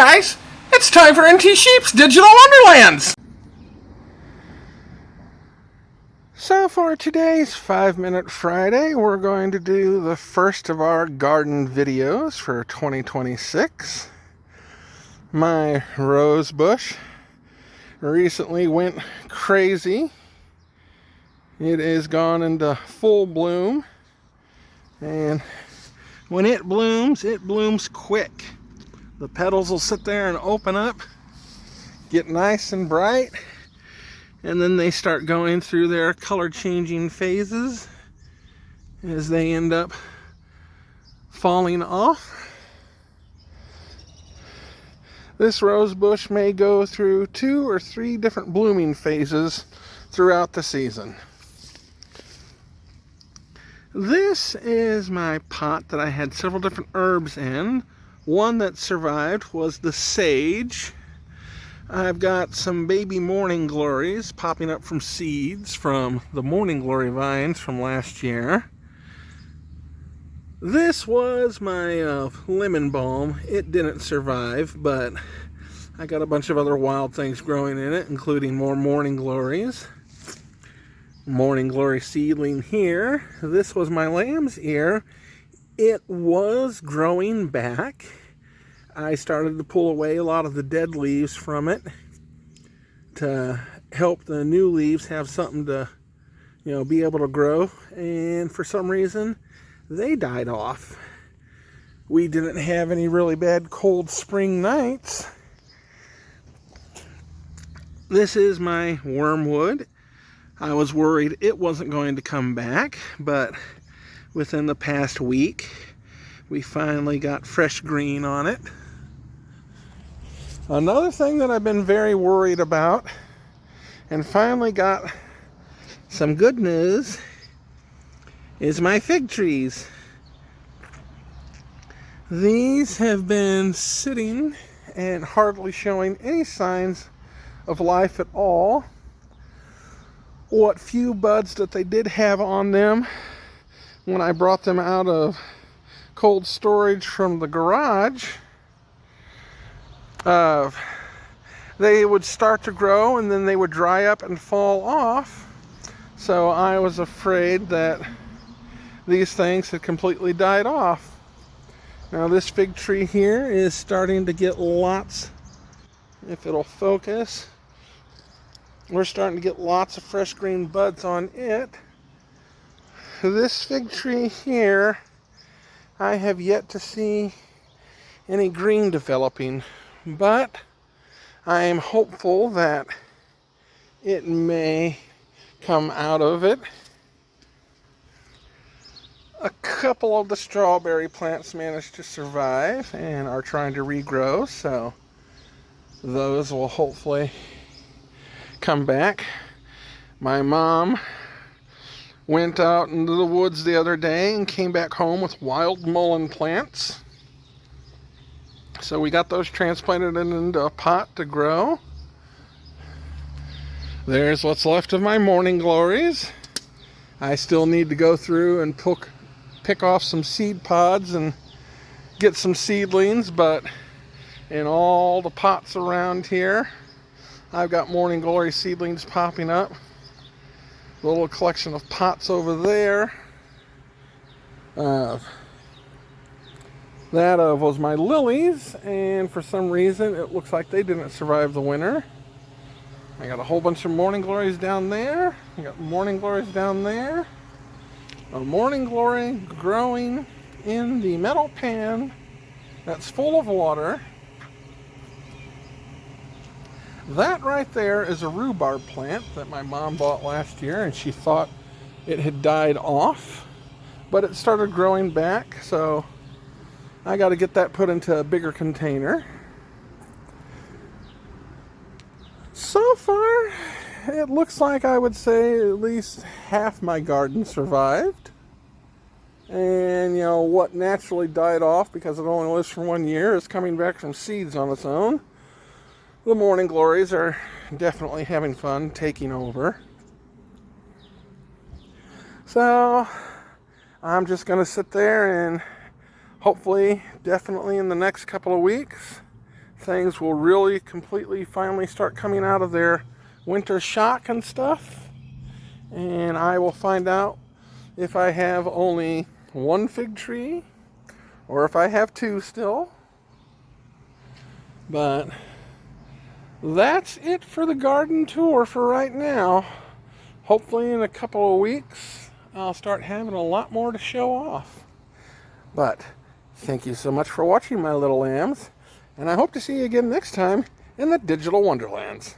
guys, it's time for NT Sheep's Digital Wonderlands! So for today's 5-Minute Friday, we're going to do the first of our garden videos for 2026. My rose bush recently went crazy. It is gone into full bloom, and when it blooms quick. The petals will sit there and open up, get nice and bright, and then they start going through their color changing phases as they end up falling off. This rose bush may go through 2 or 3 different blooming phases throughout the season. This is my pot that I had several different herbs in. One that survived was the sage. I've got some baby morning glories popping up from seeds from the morning glory vines from last year. This was my lemon balm. It didn't survive, but I got a bunch of other wild things growing in it, including more morning glories. Morning glory seedling here. This was my lamb's ear. It was growing back. I started to pull away a lot of the dead leaves from it to help the new leaves have something to, be able to grow. And for some reason, they died off. We didn't have any really bad cold spring nights. This is my wormwood. I was worried it wasn't going to come back, but within the past week, we finally got fresh green on it. Another thing that I've been very worried about, and finally got some good news, is my fig trees. These have been sitting and hardly showing any signs of life at all. What few buds that they did have on them when I brought them out of cold storage from the garage, they would start to grow and then they would dry up and fall off. So I was afraid that these things had completely died off. Now this fig tree here is starting to get lots, if it'll focus, we're starting to get lots of fresh green buds on it. This fig tree here, I have yet to see any green developing, but I am hopeful that it may come out of it. A couple of the strawberry plants managed to survive and are trying to regrow, so those will hopefully come back. My mom went out into the woods the other day and came back home with wild mullein plants. So we got those transplanted into a pot to grow. There's what's left of my morning glories. I still need to go through and pick off some seed pods and get some seedlings, but in all the pots around here, I've got morning glory seedlings popping up. A little collection of pots over there. That was my lilies, and for some reason it looks like they didn't survive the winter. I got a whole bunch of morning glories down there. I got morning glories down there. A morning glory growing in the metal pan that's full of water. That right there is a rhubarb plant that my mom bought last year, and she thought it had died off, but it started growing back, so I got to get that put into a bigger container. So far, it looks like I would say at least half my garden survived. And, what naturally died off because it only lives for 1 year is coming back from seeds on its own. The morning glories are definitely having fun taking over. So I'm just going to sit there and hopefully, definitely in the next couple of weeks, things will really completely finally start coming out of their winter shock and stuff. And I will find out if I have only one fig tree or if I have two still. But that's it for the garden tour for right now. Hopefully in a couple of weeks, I'll start having a lot more to show off. But thank you so much for watching, my little lambs. And I hope to see you again next time in the Digital Wonderlands.